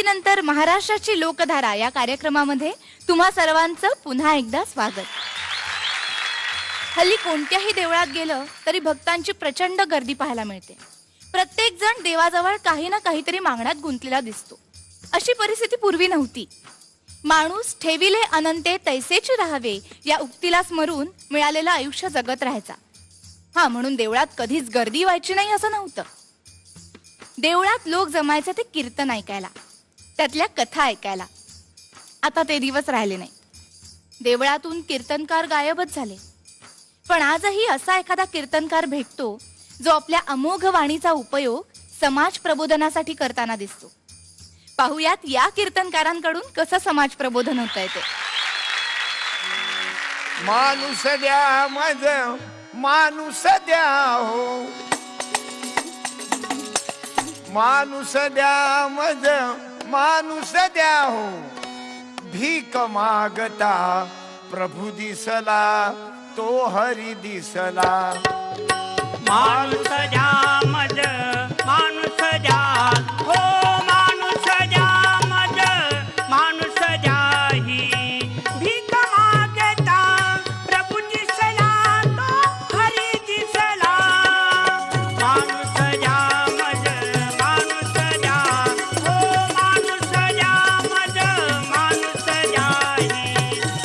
विश्रांतीनंतर महाराष्ट्राची लोकधारा या कार्यक्रमामध्ये तुम्हा सर्वांचं पुन्हा एकदा स्वागत। हल्ली कोणत्याही देवळात गेलं तरी भक्तांची प्रचंड गर्दी पाहायला मिळते। प्रत्येक जण देवाजवळ काही ना काहीतरी मागण्यात गुंतलेला दिसतो। अशी परिस्थिती पूर्वी नव्हती। माणूस ठेविले अनंते तैसेची राहावे या उक्तीला स्मरून मिळालेलं आयुष्य जगत राहायचा। हा, म्हणून देवळात कधीच गर्दी व्हायची नाही असं नव्हतं। देवळात लोक जमायचे ते कीर्तन ऐकायला, त्यातल्या कथा ऐकायला। आता ते दिवस राहिले नाही। देवळातून कीर्तनकार गायबच झाले। पण आजही असा एखादा कीर्तनकार भेटतो जो आपल्या अमोघ वाणीचा उपयोग समाज प्रबोधनासाठी करताना दिसतो। पाहुयात या कीर्तनकारांकडून कसं समाज प्रबोधन होतंय ते। माणूस द्या मज माणूस द्या हो, माणूस द्या मज माणूस द्या हो, भीक मागता प्रभू दिसला तो हरी दिसला। माणूस द्या मज माणूस द्या हो, माणूस द्या मज माणूस द्या ही, भीक मागता प्रभू दिसला तो हरी दिसला। माणूस द्या मज माणूस द्या हो, माणूस द्या मज माणूस द्या ही,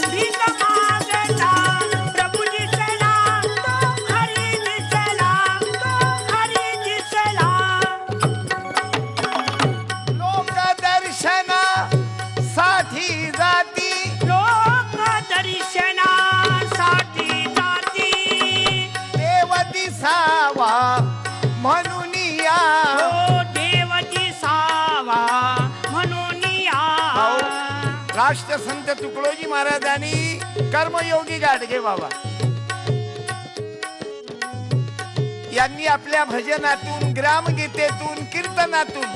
भीक मागता प्रभू दिसला तो हरी दिसला, तो हरी दिसला। लोक दर्शनासाठी जाती, लोक दर्शनासाठी जाती, देव दिसावा म्हणून या। हो देव दिसावा म्हणून या। राष्ट्रसंत तुकडोजी महाराजांनी कर्मयोगी गाडगे बाबा यांनी आपल्या भजनातून, ग्रामगीतेतून, कीर्तनातून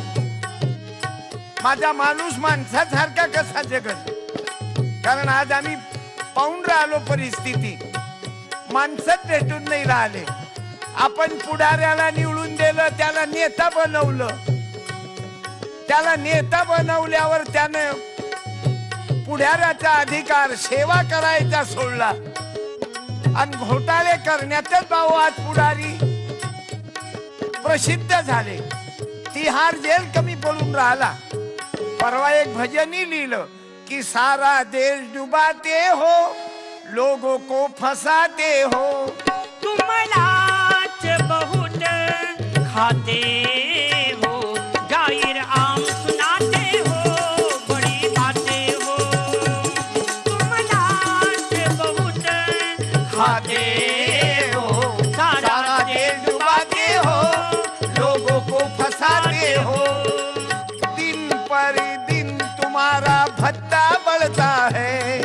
माझा माणूस माणसासारखा कसा जगत। कारण आज आम्ही पाहून राहिलो परिस्थिती, माणसंच भेटून नाही राहिले। आपण पुढाऱ्याला निवडून दिलं, त्याला नेता बनवलं, त्याला नेता बनवल्यावर त्यानं पुढाऱ्याचा अधिकार सेवा करायचा सोडला आणि घोटाळे करण्यातच भाऊ आज पुढारी प्रसिद्ध झाले। तिहार जेल कमी पडून राहिला। परवा एक भजनी लिहिलं कि सारा देश डुबाते हो, लोगों को फसाते हो, तुम लाच बहुत खाते हो, जाहिर आम सुनाते हो, बड़ी बातें हो। तुम लाच बहुत खाते हो, सारा देश डुबाते हो, लोगों को फसाते हो। दिन पर दिन तुम्हारा भत्ता बढ़ता है,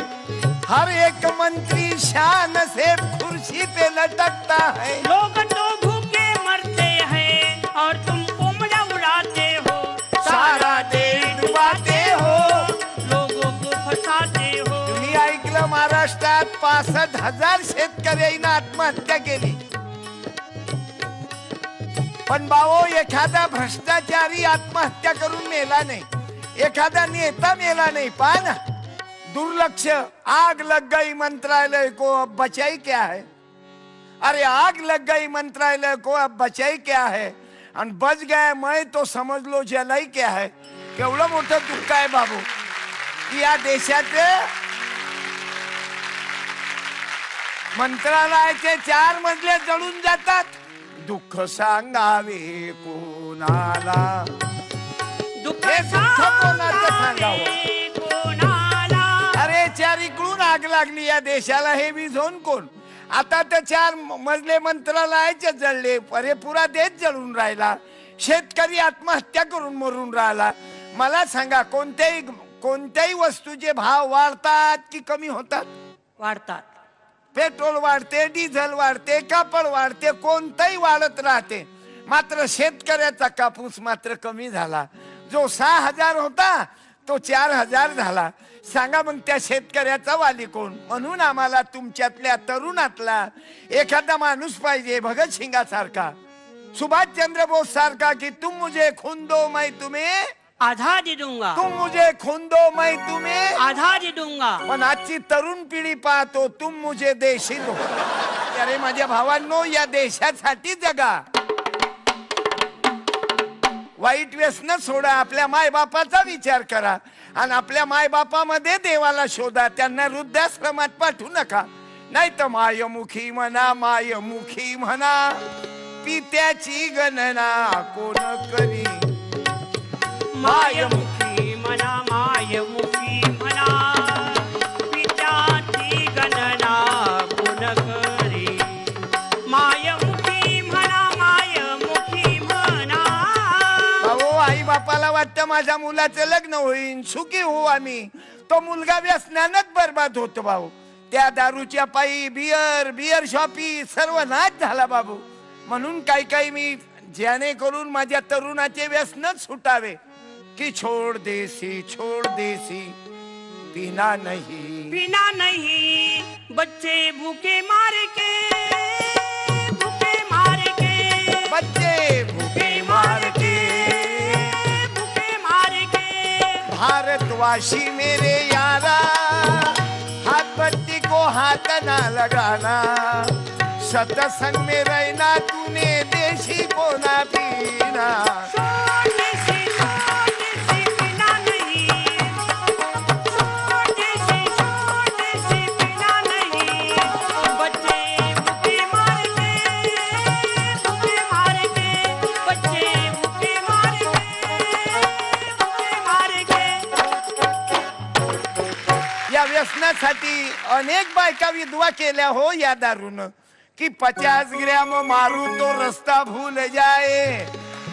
हर एक मंत्री शान से कुर्सी पे लटकता है। लोग तो भूखे मरते हैं और तुम उमड़ा उड़ाते हो, सारा देश डुबाते हो, लोगों को फसाते हो। तुम्ही ऐकलं महाराष्ट्रात 65,000 शेतकऱ्यांनी आत्महत्या केली। पण भाऊ, एखादा भ्रष्टाचारी आत्महत्या करून मेला नाही, एखादा नेता मेला नाही। पहा ना, दुर्लक्ष। आग लग गई मंत्रालय को, अब बचाई क्या है? अरे आग लग गई मंत्रालय को, अब बचाई क्या है? आणि बच गया मैं तो समझ लो जलाई क्या है। केवढं मोठं दुःख आहे बाबू की या देशाचे मंत्रालयाचे 4 मजले जळून जातात। दुःख सांगावे कोणाला, दुःख हे दुःख कोणाचं सांगावं? सांगावे कोणाला? अरे 4 इकडून आग लागली या देशाला, हे विझवून कोण? आता तर 4 मजले मंत्रालयाचे जळले, अरे पुरा देश जळून राहिला। शेतकरी आत्महत्या करून मरून राहिला। मला सांगा, कोणत्याही वस्तूचे भाव वाढतात की कमी होतात? वाढतात। पेट्रोल वाढते, डिझेल वाढते, कापड वाढते, कोणताही वाढत राहते। मात्र शेतकऱ्याचा कापूस मात्र कमी झाला। जो 6,000 होता तो 4,000 झाला। सांगा मग त्या शेतकऱ्याचा वाली कोण? म्हणून आम्हाला तुमच्यातल्या तरुणातला एखादा माणूस पाहिजे, भगतसिंगासारखा, सुभाषचंद्र बोस सारखा, की तुम मुझे खून दो मैं तुम्हें आधा दूंगा, तुम मुझे खून दो मैं तुम्हें आधा दूंगा. पण आजची तरुण पिढी पाहतो तुम मुझे देशी दो. अरे माझ्या भावांनो, या देशासाठी जगा. वाईट व्यसन सोडा, आपल्या मायबापाचा विचार करा आणि आपल्या मायबापामध्ये देवाला शोधा. त्यांना वृद्धाश्रमात पाठवू नका, नाही तर मायमुखी म्हणा, मायमुखी म्हणा, पित्याची गणना कोण करी. मायमुखी म्हणा, मायमुखी म्हणा, पित्याची गणना कोण करी. मायमुखी म्हणा, मायमुखी म्हणा. भाऊ, आई बापाला वाटतं माझ्या मुलाचं लग्न होईल, सुखी होऊ आम्ही. तो मुलगा व्यसनानच बर्बाद होतो भाऊ. त्या दारूच्या पायी बियर शॉपी सर्व नाश झाला बाबू. म्हणून काही मी ज्याने करून माझ्या तरुणाचे व्यसनच सुटावे कि छोड़ देसी पीना नहीं, पीना नहीं. बच्चे भूखे मार के, भूखे मार के, बच्चे भूखे मार के, भूखे मार के. भारतवासी मेरे यारा, हाथ बत्ती को हाथ ना लगाना. सतसंग में रहना तूने, देशी को ना पीना. देसी पीना नहीं, देसी पीना नहीं. बच्चे भूखे मार के, भूखे मार के, बच्चे भूखे मार के, भूखे मार के. या व्यसनासाठी अनेक बायका विधवा केल्या हो या दारून. कि 50 ग्राम मारू तो रास्ता भूल जाए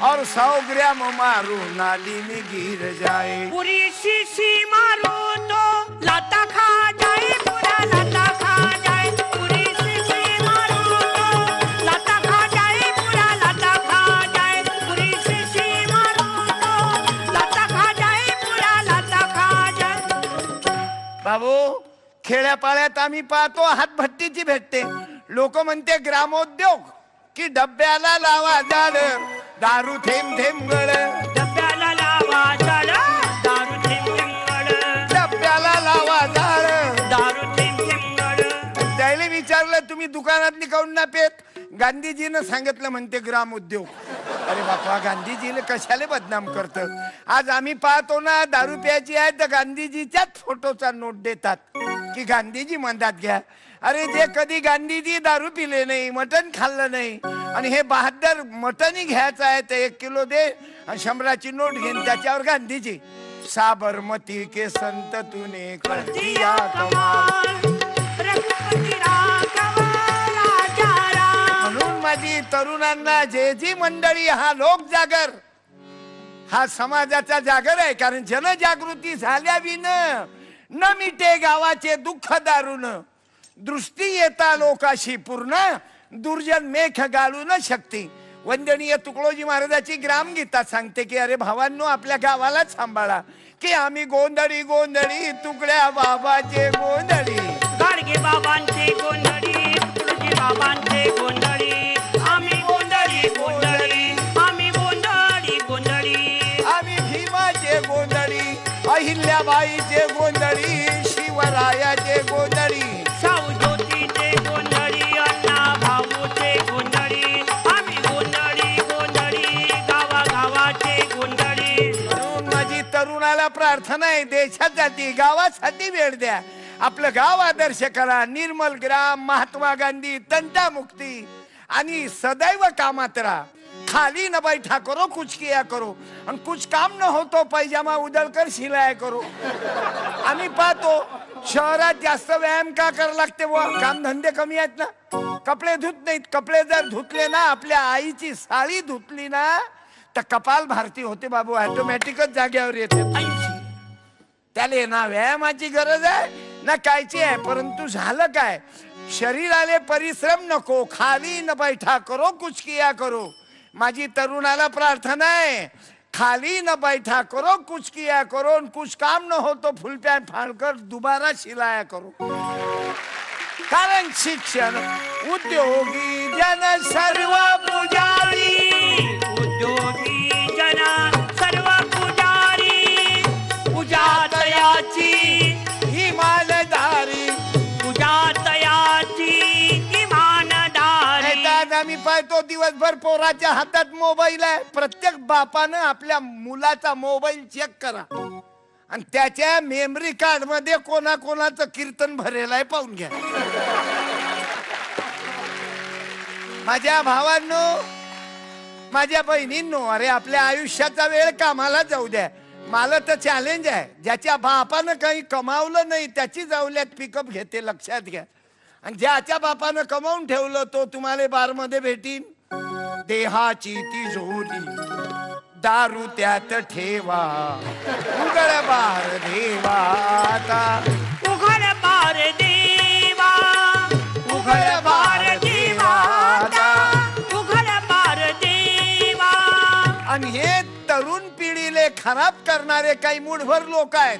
और 100 ग्राम मारू नाली में गिर जाए. पूरी शीशी मारो तो लाता खा जाए, पूरा लाता खा जाए. पूरी शीशी मारो तो लाता खा जाए, पूरा लाता खा जाए. पूरी शीशी मारो तो लाता खा जाए, पूरा लाता खा जाए. बाबू, खेड्यापाड्यात आम्ही पाहतो हातभट्टीची भेटते. लोक म्हणते ग्रामोद्योग की डब्याला लावा झाड, दारू थेंब थेंब गळ. डब्याला लावा झाड, दारू थेंब थेंब गळ. डब्याला लावा झाड, दारू थेंब थेंब गळ. त्याला विचारलं तुम्ही दुकानातली काऊन ना पेत. गांधीजीनं सांगितलं म्हणते ग्राम उद्योग. अरे बापा, गांधीजीला कशाला बदनाम करत. आज आम्ही पाहतो ना, दारू प्यायची आहे तर गांधीजीच्याच फोटोचा नोट देतात की गांधीजी म्हणतात घ्या. अरे जे कधी गांधीजी दारू पिले नाही, मटण खाल्लं नाही, आणि हे 72 मटणी घ्यायचं आहे तर 1 किलो दे, 100ची नोट घेऊन त्याच्यावर गांधीजी. साबरमती के संत तूने कर दिया कमाल. म्हणून माझी तरुणांना, जी मंडळी, हा लोक जागर, हा समाजाचा जागर आहे. कारण जनजागृती झाल्याविन न मिटे गावाचे दुःख दारुण. दृष्टी येता लोकाशी पूर्ण, दुर्जन मेघ गाळू न शकते. वंदनीय तुकडोजी महाराजाची ग्रामगीता सांगते की अरे भावांनो, आपल्या गावाला सांभाळा. की आम्ही गोंधळी गोंधळी, तुकड्या बाबाचे गोंधळी. गाडगे बाबांचे गोंधळी, तुकडोजी बाबांचे गोंधळी. आम्ही गोंधळी गोंधळी, आम्ही गोंधळी गोंधळी. आम्ही भीमाचे गोंधळी, अहिल्याबाईचे गोंधळी, शिवरायाचे गोंधळी. शाहू ज्योतीचे गोंधळी, अण्णा भाऊचे गोंधळी. आम्ही गोंधळी गोंधळी, गावागावाचे गोंधळी. म्हणून माझी तरुणाला प्रार्थना आहे, देशासाठी गावासाठी वेळ द्या. आपलं गाव आदर्श करा. निर्मल ग्राम, महात्मा गांधी, तंटामुक्ती, आणि सदैव कामात राहा. खाली न बैठा करो, कुछ किया करो. आणि कुछ काम न हो तो पैजामा उधळकर शिलाया करो. आम्ही पाहतो शहरात जास्त व्यायाम का करायला लागते बुवा, काम धंदे कमी आहेत ना. कपडे धुत नाहीत. कपडे जर धुतले ना, आपल्या आईची साडी धुतली ना, तर कपाल भारती होते बाबू, ऑटोमॅटिकच जाग्यावर येते. त्याला ना व्यायामाची गरज आहे ना कायची आहे. परंतु झालं काय, शरीराले परिश्रम नको. खाली न बैठा करो, कुछ किया करो. माझी तरुणाला प्रार्थना आहे, खाली न बैठा करो, कुछ किया करो. कुछ काम न हो तो फुल पॅन्ट फाड़कर दोबारा सिलाया करो. कारण शिक्षण उद्योगी जन सर्व पुजारी, उद्योगी जन सर्व पुजारी. पाहतो दिवसभर पोराच्या हातात मोबाईल आहे. प्रत्येक बापानं आपल्या मुलाचा मोबाईल चेक करा आणि त्याच्या मेमरी कार्ड मध्ये कोणाकोणाचं कीर्तन भरेल आहे पाहून घ्या. माझ्या भावांनो, माझ्या बहिणींनो, अरे आपल्या आयुष्याचा वेळ कामाला जाऊ द्या. मला तर चॅलेंज आहे, ज्याच्या बापानं काही कमावलं नाही त्याची जाऊल्यात पिकअप घेते, लक्षात घ्या. आणि ज्याच्या बापानं कमावून ठेवलं तो तुम्हाला बार मध्ये भेटीन. देहाची तिजोरी दारू त्यात ठेवा, उघड बार देवा आता, उघड बार देवा, उघड बार देवा आता. उघड बार देवा. आणि हे तरुण पिढीले खराब करणारे काही मूठभर लोक आहेत.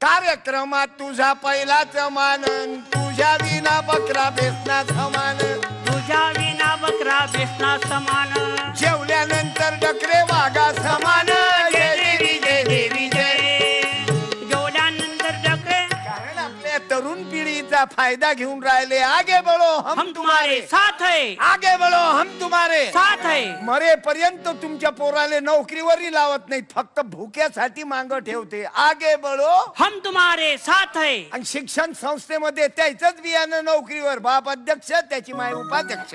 कार्यक्रमात तुझा पहिलाच मानन, तुझ्या विना बकरा बेसना समान, तुझ्या विना बकरा बेसना समान, जेवल्यानंतर डकरे वागा समान. जय देवी जय देवी जय. जेवल्यानंतर डकरे. कारण आपल्या तरुण पिढीचा फायदा घेऊन राहिले. आगे बढो हम तुम्हारे साथ है, आगे बढो हम तुम्हारे साथ है. मरेपर्यंत तुमच्या पोराले नोकरीवरही लावत नाहीत, फक्त भुक्यासाठी मांग ठेवते. आगे बढो हम तुम्हारे साथ है. आणि शिक्षण संस्थेमध्ये त्याच बियाणं नोकरीवर, बाप अध्यक्ष, त्याची माय उपाध्यक्ष,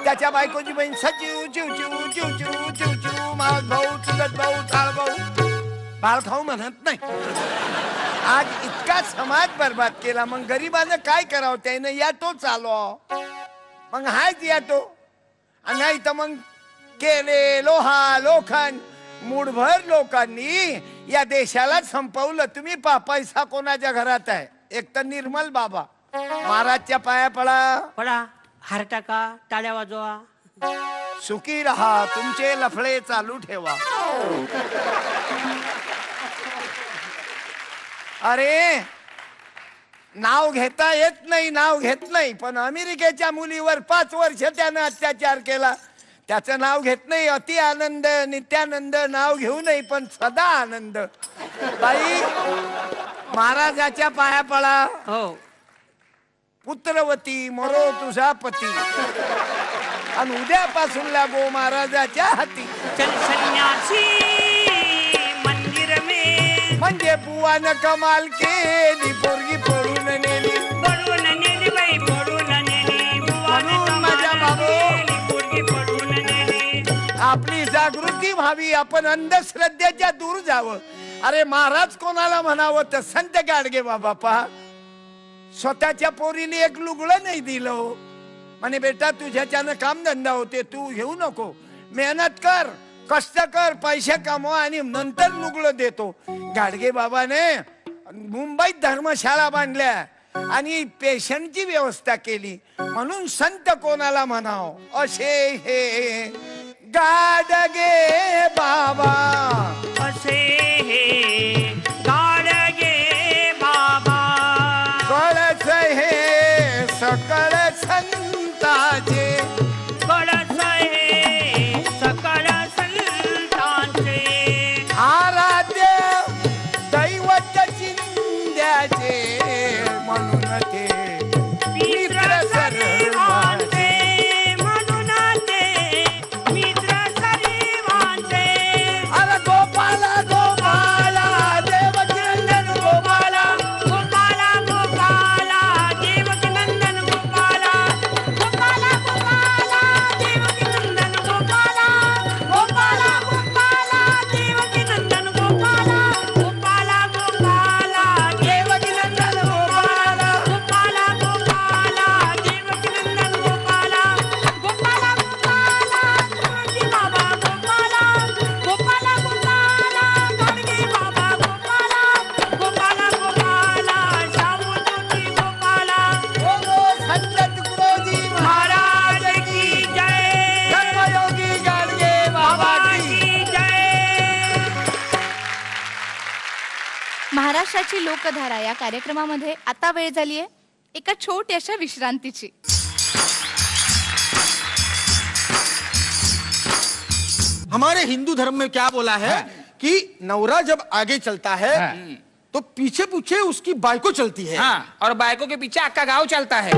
त्याच्या बायकोची बहीण सचिव, चिवचिव चिवचिव चिवचिव, मावस भाऊ, चुलत भाऊ, चाळ भाऊ, बाळ खाऊ म्हणत नाही. आज इतका समाज बर्बाद केला, मग गरिबानं काय करावं? त्यानं याटो चालवा, मग हायच याटो. नाही तर मग केले लोहा लोखंड. मूठभर लोकांनी या देशाला संपवलं. तुम्ही पैसा कोणाच्या घरात आहे? एक तर निर्मल बाबा, महाराजच्या पाया पडा, पडा, हार टाका, टाळ्या वाजवा. सुखी रहा, तुमचे लफडे चालू ठेवा. अरे नाव घेता येत नाही, नाव घेत नाही, पण अमेरिकेच्या मुलीवर 5 वर्ष त्यानं अत्याचार केला. त्याचं नाव घेत नाही. अति आनंद नित्यानंद नाव घेऊ नाही, पण सदा आनंद. बाई महाराजाच्या पाया पडा. हो. पुत्रवती मरो तुझा पती, आणि उद्यापासून लागो महाराजाच्या हाती. चल संन्यासी मंदिर में, म्हणजे बुवानं कमाल केली, पोरगी पळून नेली. पडून नेली बाई, पडून नेली. बुवाने म्हणून माझ्या कमाल बाबू, केली, पोरगी पडून नेली. आपली जागृती व्हावी, आपण अंधश्रद्धेच्या दूर जावं. अरे महाराज कोणाला म्हणावं तर संत गाडगे बाबा. पहा, स्वतःच्या पोरीने एक लुगडं नाही दिलं. म्हणे बेटा तुझ्याच्यानं काम धंदा होते, तू घेऊ नको, मेहनत कर, कष्ट कर, पैसे कमव आणि नंतर लुगडं देतो. गाडगे बाबाने मुंबईत धर्मशाळा बांधल्या आणि पेशंटची व्यवस्था केली. म्हणून संत कोणाला म्हणाव असे हे गाडगे बाबा, असे हे गाडगे बाबा. कळस हे सकळ संताचे, कळस हे सकळ संतांचे. आराध्य दैवत चिंध्याचे, म्हणून ते मित्र सर्वांचे, म्हणून ते मित्र सर्वांचे. अरे गोपाला गोपाला देवकी नंदन गोपाला, गोपाला गोपाला देवकी नंदन गोपाला. गोपाला गोपाला देवकी नंदन गोपाला. गोपाला गोपाला देवकी नंदन गोपाला. गोपाला गोपाला देवकी नंदन गोपाला. गोपाला गोपाला देवकी नंदन गोपाला. गोपाला गोपाला तुळशी बाबा गोपाला. गोपाला गोपाला गाडगे बाबा गोपाला. गोपाला गोपाला शाहू ज्योती गोपाला. संत तुकडोजी महाराज की जय. कर्मयोगी गाडगे बाबा की. की जय. महाराष्ट्राची लोकधारा या कार्यक्रमामध्ये आता वेळ झालीये एका छोट्याशा विश्रांतीची. हमारे हिंदू धर्म में क्या बोला है कि नवरा जब आगे चलता है तो पीछे पीछे उसकी बाइको चलती है. हाँ, और बाइकों के पीछे आपका गांव चलता है.